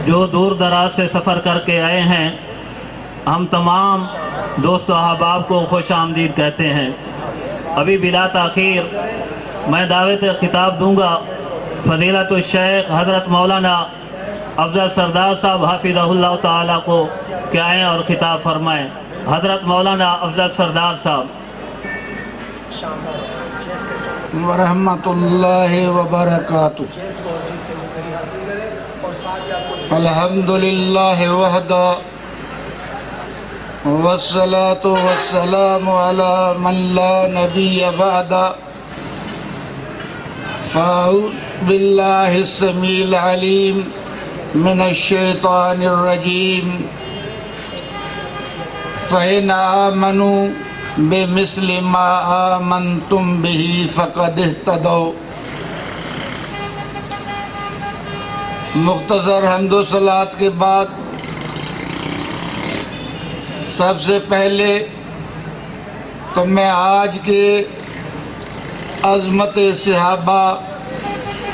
جو دور دراز سے سفر کر کے آئے ہیں، ہم تمام دوست و احباب کو خوش آمدید کہتے ہیں۔ ابھی بلا تاخیر میں دعوت خطاب دوں گا فضیلت الشیخ حضرت مولانا افضل سردار صاحب حافظہ اللہ تعالیٰ کو کہ آئیں اور خطاب فرمائیں۔ حضرت مولانا افضل سردار صاحب۔ ورحمۃ اللہ وبرکاتہ۔ الحمد للہ وحدہ والصلاة والسلام علی من لا نبی بعدہ۔ فاعوذ باللہ السمیع العلیم من الشیطان الرجیم۔ فإن آمنوا بمثل ما آمنتم به فقد اهتدوا۔ مختصر حمد و صلوات کے بعد سب سے پہلے تو میں آج کے عظمت صحابہ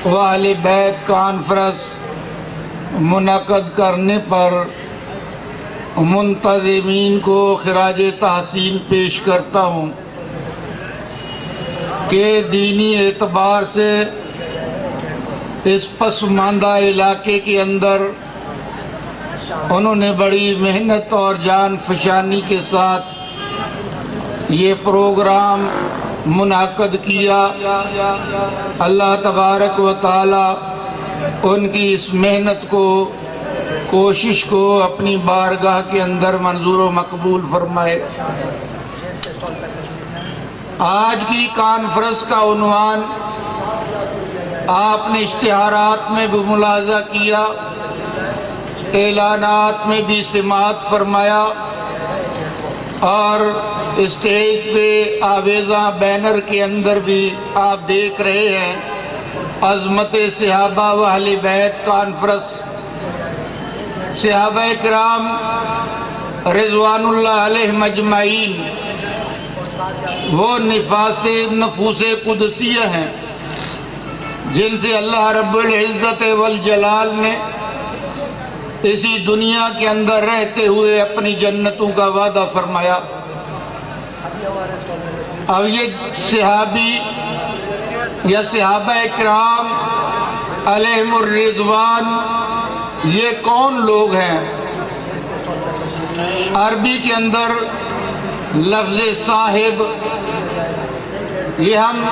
و اہل بیت کانفرنس منعقد کرنے پر منتظمین کو خراج تحسین پیش کرتا ہوں کہ دینی اعتبار سے اس پسماندہ علاقے کے اندر انہوں نے بڑی محنت اور جان فشانی کے ساتھ یہ پروگرام منعقد کیا۔ اللہ تبارک و تعالی ان کی اس محنت کو، کوشش کو اپنی بارگاہ کے اندر منظور و مقبول فرمائے۔ آج کی کانفرنس کا عنوان آپ نے اشتہارات میں بھی ملاحظہ کیا، اعلانات میں بھی سماعت فرمایا، اور اسٹیج پہ آویزاں بینر کے اندر بھی آپ دیکھ رہے ہیں۔ عظمت صحابہ و اہل بیت کانفرنس، صحابہ کرام رضوان اللہ علیہ مجمعین وہ نفوس قدسیہ ہیں جن سے اللہ رب العزت والجلال نے اسی دنیا کے اندر رہتے ہوئے اپنی جنتوں کا وعدہ فرمایا۔ اب یہ صحابی یا صحابہ کرام علیہم الرضوان یہ کون لوگ ہیں؟ عربی کے اندر لفظ صاحب یہ ہم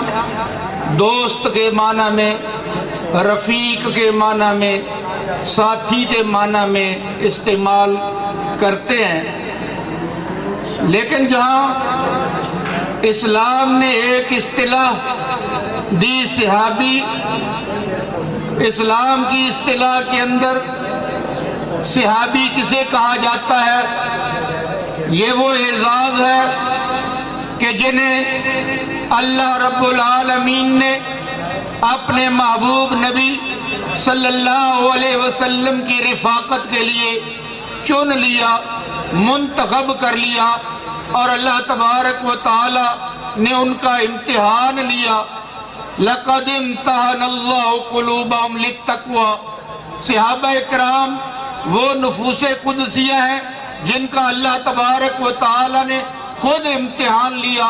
دوست کے معنی میں، رفیق کے معنی میں، ساتھی کے معنی میں استعمال کرتے ہیں، لیکن جہاں اسلام نے ایک اصطلاح دی صحابی، اسلام کی اصطلاح کے اندر صحابی کسے کہا جاتا ہے؟ یہ وہ اعزاز ہے کہ جنہیں اللہ رب العالمین نے اپنے محبوب نبی صلی اللہ علیہ وسلم کی رفاقت کے لیے چن لیا، منتخب کر لیا، اور اللہ تبارک و تعالی نے ان کا امتحان لیا۔ لَقَدْ امْتَحَنَ اللَّهُ قُلُوبَهُمْ لِلتَّقْوَىٰ۔ صحابہ کرام وہ نفوس قدسیہ ہیں جن کا اللہ تبارک و تعالی نے خود امتحان لیا۔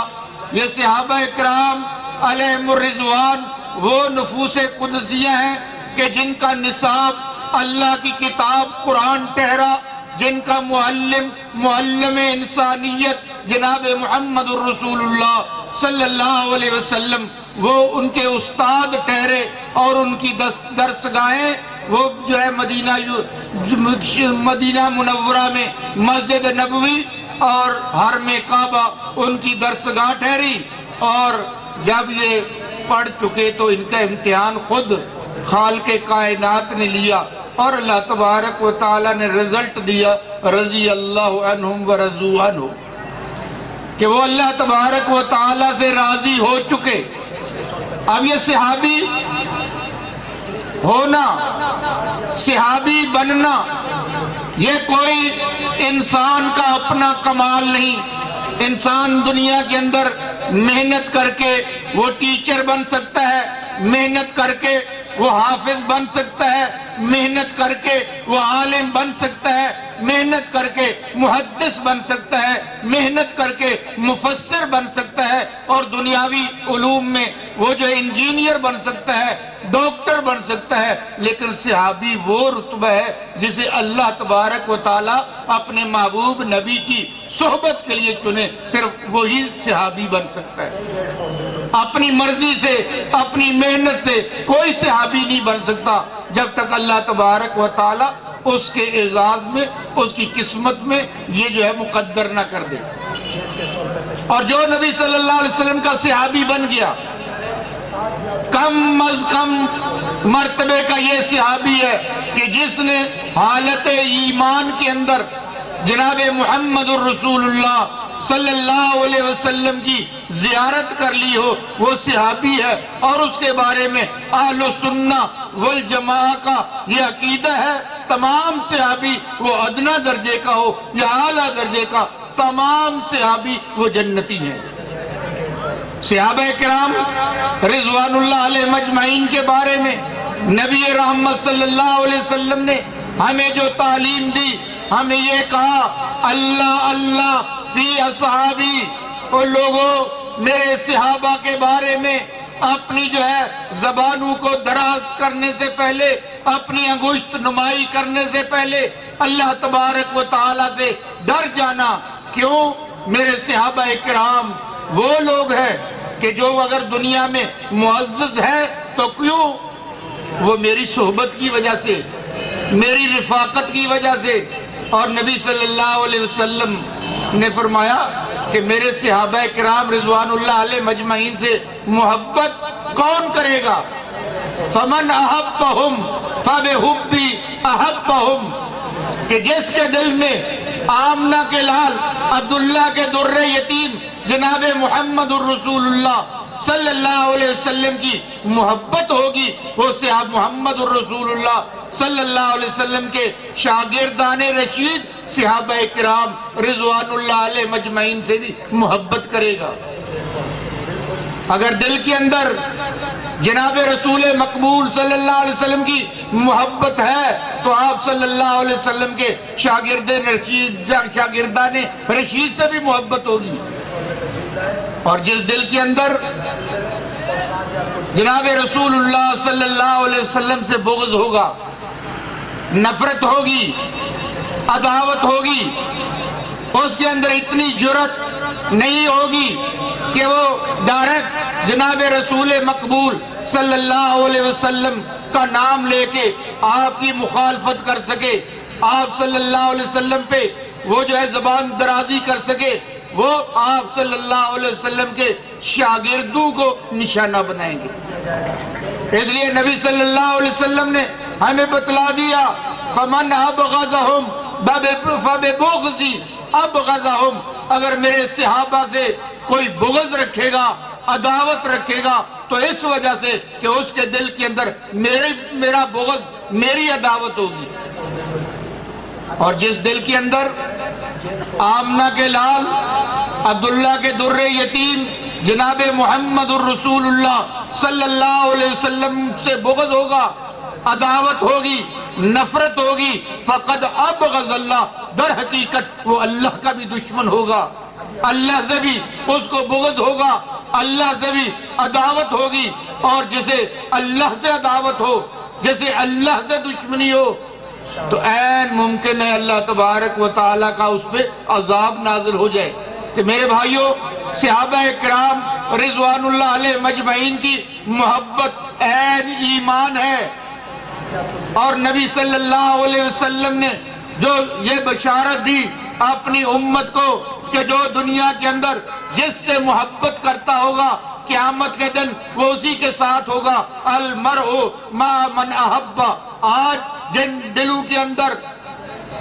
یہ صحابہ کرام علیہم الرضوان وہ نفوس قدسیہ ہیں کہ جن کا نصاب اللہ کی کتاب قرآن ٹھہرا، جن کا معلم انسانیت جناب محمد الرسول اللہ صلی اللہ علیہ وسلم وہ ان کے استاد ٹھہرے، اور ان کی درسگاہیں وہ جو ہے مدینہ منورہ میں مسجد نبوی اور حرم کعبہ ان کی درسگاہ ٹھہری۔ اور جب یہ پڑھ چکے تو ان کا امتحان خود خالق کائنات نے لیا، اور اللہ تبارک و تعالی نے رزلٹ دیا، رضی اللہ عنہم ورضوا عنہ، کہ وہ اللہ تبارک و تعالی سے راضی ہو چکے۔ اب یہ صحابی ہونا، صحابی بننا، یہ کوئی انسان کا اپنا کمال نہیں۔ انسان دنیا کے اندر محنت کر کے وہ ٹیچر بن سکتا ہے، محنت کر کے وہ حافظ بن سکتا ہے، محنت کر کے وہ عالم بن سکتا ہے، محنت کر کے محدث بن سکتا ہے، محنت کر کے مفسر بن سکتا ہے، اور دنیاوی علوم میں وہ جو انجینئر بن سکتا ہے، ڈاکٹر بن سکتا ہے، لیکن صحابی وہ رتبہ ہے جسے اللہ تبارک و تعالیٰ اپنے محبوب نبی کی صحبت کے لیے چنے، صرف وہی صحابی بن سکتا ہے۔ اپنی مرضی سے، اپنی محنت سے کوئی صحابی نہیں بن سکتا جب تک اللہ تبارک و تعالیٰ اس کے اعزاز میں، اس کی قسمت میں یہ جو ہے مقدر نہ کر دے۔ اور جو نبی صلی اللہ علیہ وسلم کا صحابی بن گیا، کم از کم مرتبے کا یہ صحابی ہے کہ جس نے حالت ایمان کے اندر جناب محمد الرسول اللہ صلی اللہ علیہ وسلم کی زیارت کر لی ہو، وہ صحابی ہے۔ اور اس کے بارے میں اہل السنہ والجماعہ کا یہ عقیدہ ہے، تمام صحابی وہ ادنا درجے کا ہو یا اعلیٰ درجے کا، تمام صحابی وہ جنتی ہیں۔ صحابہ کرام رضوان اللہ علیہ مجمعین کے بارے میں نبی رحمت صلی اللہ علیہ وسلم نے ہمیں جو تعلیم دی، ہمیں یہ کہا، اللہ اللہ فی اصحابی، اور لوگوں میرے صحابہ کے بارے میں اپنی جو ہے زبانوں کو دراز کرنے سے پہلے، اپنی انگشت نمائی کرنے سے پہلے اللہ تبارک و تعالیٰ سے ڈر جانا۔ کیوں؟ میرے صحابہ کرام وہ لوگ ہیں کہ جو اگر دنیا میں معزز ہے تو کیوں؟ وہ میری صحبت کی وجہ سے، میری رفاقت کی وجہ سے۔ اور نبی صلی اللہ علیہ وسلم نے فرمایا کہ میرے صحابہ کرام رضوان اللہ علیہ مجمعین سے محبت کون کرے گا؟ فمن احبہم فبحبی احبہم، کہ جس کے دل میں آمنہ کے لال عبداللہ کے در یتیم جناب محمد الرسول اللہ صلی اللہ علیہ وسلم کی محبت ہوگی، وہ صحابہ محمد الرسول اللہ صلی اللہ علیہ وسلم کے شاگردان رشید صحابہ کرام رضوان اللہ علیہ مجمعین سے بھی محبت کرے گا۔ اگر دل کے اندر جناب رسول مقبول صلی اللہ علیہ وسلم کی محبت ہے تو آپ صلی اللہ علیہ وسلم کے شاگردان رشید سے بھی محبت ہوگی۔ اور جس دل کے اندر جناب رسول اللہ صلی اللہ علیہ وسلم سے بغض ہوگا، نفرت ہوگی، عداوت ہوگی، اس کے اندر اتنی جرأت نہیں ہوگی کہ وہ ڈائریکٹ جناب رسول مقبول صلی اللہ علیہ وسلم کا نام لے کے آپ کی مخالفت کر سکے، آپ صلی اللہ علیہ وسلم پہ وہ جو ہے زبان درازی کر سکے، وہ آپ صلی اللہ علیہ وسلم کے شاگردوں کو نشانہ بنائیں گے۔ اس لیے نبی صلی اللہ علیہ وسلم نے ہمیں بتلا دیا، فَمَنْ أَبْغَضَهُمْ فَبِبُغْضِي أَبْغَضَهُمْ، اگر میرے صحابہ سے کوئی بغض رکھے گا، عداوت رکھے گا، تو اس وجہ سے کہ اس کے دل کے اندر میرا بغض، میری عداوت ہوگی۔ اور جس دل کے اندر آمنہ کے لال عبداللہ کے در یتیم جناب محمد الرسول اللہ صلی اللہ علیہ وسلم سے بغض ہوگا، عداوت ہوگی، نفرت ہوگی، فقد ابغض اللہ، در حقیقت وہ اللہ کا بھی دشمن ہوگا، اللہ سے بھی اس کو بغض ہوگا، اللہ سے بھی عداوت ہوگی۔ اور جسے اللہ سے عداوت ہو، جسے اللہ سے دشمنی ہو، تو عین ممکن ہے اللہ تبارک و تعالیٰ کا اس پہ عذاب نازل ہو جائے۔ کہ میرے بھائیوں، صحابہ کرام رضوان اللہ علیہ مجمعین کی محبت عین ایمان ہے۔ اور نبی صلی اللہ علیہ وسلم نے جو یہ بشارت دی اپنی امت کو کہ جو دنیا کے اندر جس سے محبت کرتا ہوگا قیامت کے دن وہ اسی کے ساتھ ہوگا، المرء مع من احب۔ آج جن دلوں کے اندر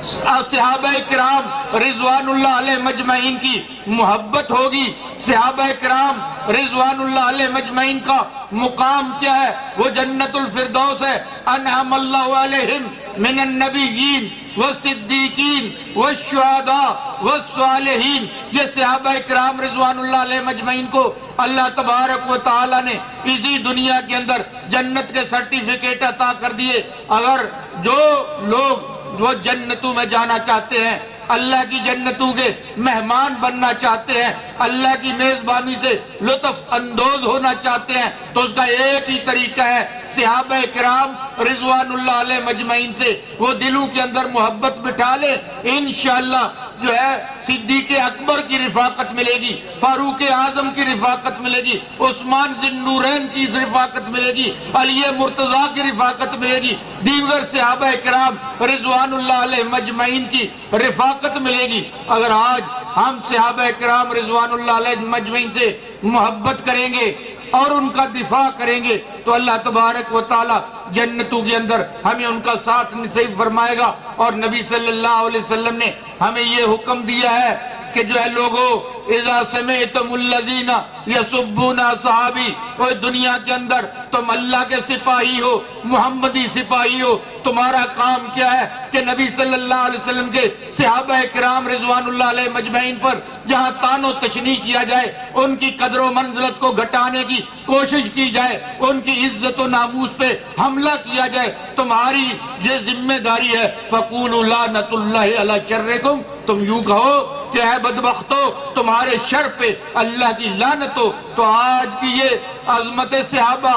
صحابہ کرام رضوان اللہ علیہ مجمعین کی محبت ہوگی، صحابہ کرام رضوان اللہ علیہ مجمعین کا مقام کیا ہے؟ وہ جنت الفردوس ہے۔ انعم اللہ علیہم من النبیین والصدیقین والشہداء والصالحین۔ یہ صحابہ کرام رضوان اللہ علیہ مجمعین کو اللہ تبارک و تعالیٰ نے اسی دنیا کے اندر جنت کے سرٹیفکیٹ عطا کر دیے۔ اگر جو لوگ وہ جنتوں میں جانا چاہتے ہیں، اللہ کی جنتوں کے مہمان بننا چاہتے ہیں، اللہ کی میزبانی سے لطف اندوز ہونا چاہتے ہیں، تو اس کا ایک ہی طریقہ ہے، صحابہ کرام رضوان اللہ علیہ مجمعین سے وہ دلوں کے اندر محبت بٹھا لے، انشاءاللہ جو ہے صدیق اکبر کی رفاقت ملے گی، فاروق اعظم کی رفاقت ملے گی، عثمان ذی النورین کی رفاقت ملے گی، علی مرتضیٰ کی رفاقت ملے گی، دیگر صحابہ کرام رضوان اللہ علیہ مجمعین کی رفاقت ملے گی۔ اگر آج ہم صحابہ کرام رضوان اللہ علیہ مجمعین سے محبت کریں گے اور ان کا دفاع کریں گے تو اللہ تبارک و تعالی جنتوں کے اندر ہمیں ان کا ساتھ نصیب فرمائے گا۔ اور نبی صلی اللہ علیہ وسلم نے ہمیں یہ حکم دیا ہے کہ جو ہے لوگوں اذا سمعتم الذین یسبون اصحابی، وہ دنیا کے اندر تم اللہ کے سپاہی ہو، محمدی سپاہی ہو، تمہارا کام کیا ہے کہ نبی صلی اللہ علیہ وسلم کے صحابہ کرام رضوان اللہ علیہ مجمعین پر جہاں طعن و تشنیع کیا جائے، ان کی قدر و منزلت کو گھٹانے کی کوشش کی جائے، ان کی عزت و ناموس پہ حملہ کیا جائے، تمہاری یہ ذمہ داری ہے۔ فَقُولُوا لَعْنَةُ اللَّهِ عَلَى شَرِّكُمْ، تم یوں کہو کہ اے بدبختو تمہارے شر پہ اللہ کی لعنت ہو۔ تو آج کی یہ عظمت صحابہ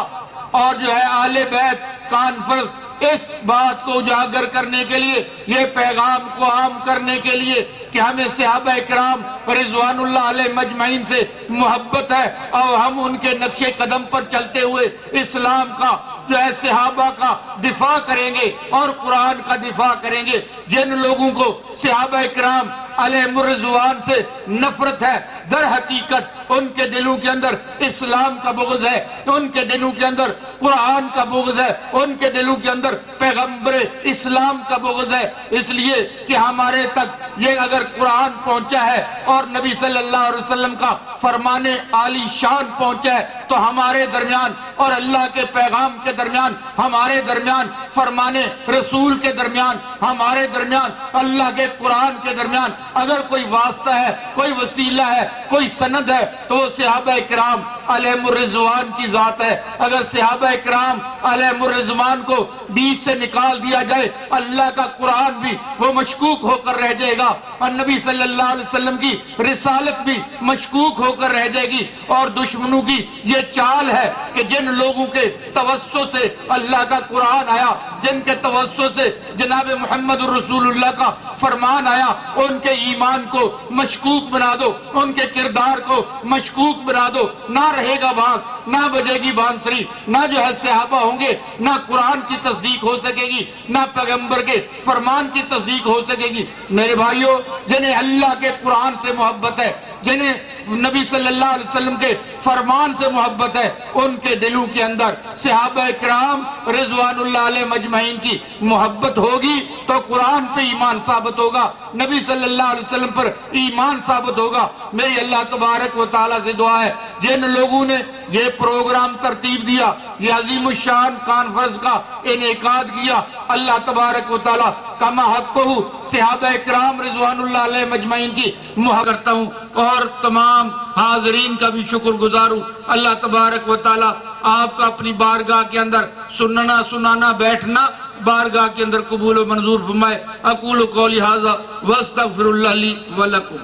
اور جو ہے اہل بیت کانفرنس اس بات کو اجاگر کرنے کے لیے، یہ پیغام کو عام کرنے کے لیے کہ ہمیں صحابہ کرام رضوان اللہ علیہ مجمعین سے محبت ہے اور ہم ان کے نقش قدم پر چلتے ہوئے اسلام کا جو ہے صحابہ کا دفاع کریں گے اور قرآن کا دفاع کریں گے۔ جن لوگوں کو صحابہ کرام علیہ الرضوان سے نفرت ہے، در حقیقت ان کے دلوں کے اندر اسلام کا بغض ہے، ان کے دلوں کے اندر قرآن کا بغض ہے، ان کے دلوں کے اندر پیغمبر اسلام کا بغض ہے۔ اس لیے کہ ہمارے تک یہ اگر قرآن پہنچا ہے اور نبی صلی اللہ علیہ وسلم کا فرمان عالی شان پہنچا ہے تو ہمارے درمیان اور اللہ کے پیغام کے درمیان، ہمارے درمیان فرمان رسول کے درمیان، ہمارے درمیان اللہ کے قرآن کے درمیان اگر کوئی واسطہ ہے، کوئی وسیلہ ہے، کوئی سند ہے تو وہ صحابہ کرام علیہ الرضوان کی ذات ہے۔ اگر صحابہ کرام علیہ الرضوان کو بیچ سے نکال دیا جائے، اللہ کا قرآن بھی وہ مشکوک ہو کر رہ جائے گا اور نبی صلی اللہ علیہ وسلم کی رسالت بھی مشکوک ہو کر رہ جائے گی۔ اور دشمنوں کی یہ چال ہے کہ جن لوگوں کے توسط سے اللہ کا قرآن آیا، جن کے توسط سے جناب محمد رسول اللہ کا فرمان آیا، ان کے ایمان کو مشکوک بنا دو، ان کے کردار کو مشکوک بنا دو، نہ رہے گا بانس، نہ بجے گی بانسری، نہ جو ہے صحابہ ہوں گے، نہ قرآن کی تصدیق ہو سکے گی، نہ پیغمبر کے فرمان کی تصدیق ہو سکے گی۔ میرے بھائیوں، جنہیں اللہ کے قرآن سے محبت ہے، جنہیں نبی صلی اللہ علیہ وسلم کے فرمان سے محبت ہے، ان کے دلوں کے اندر صحابہ کرام رضوان اللہ علیہ مجمعین کی محبت ہوگی تو قرآن پہ ایمان ثابت ہوگا، نبی صلی اللہ علیہ وسلم پر ایمان ثابت ہوگا۔ میری اللہ تبارک و تعالیٰ سے دعا ہے جن لوگوں نے یہ پروگرام ترتیب دیا، یہ عظیم الشان کانفرنس کا انعقاد کیا، اللہ تبارک و تعالیٰ کما حق کو صحابہ کرام رضوان اللہ علیہ مجمعین کی محبت کرتا ہوں اور تمام حاضرین کا بھی شکر گزار ہوں۔ اللہ تبارک و تعالیٰ آپ کا اپنی بارگاہ کے اندر سننا سنانا بیٹھنا بارگاہ کے اندر قبول و منظور فرمائے۔ اقول قولی ھذا واستغفر اللہ لی ولکم۔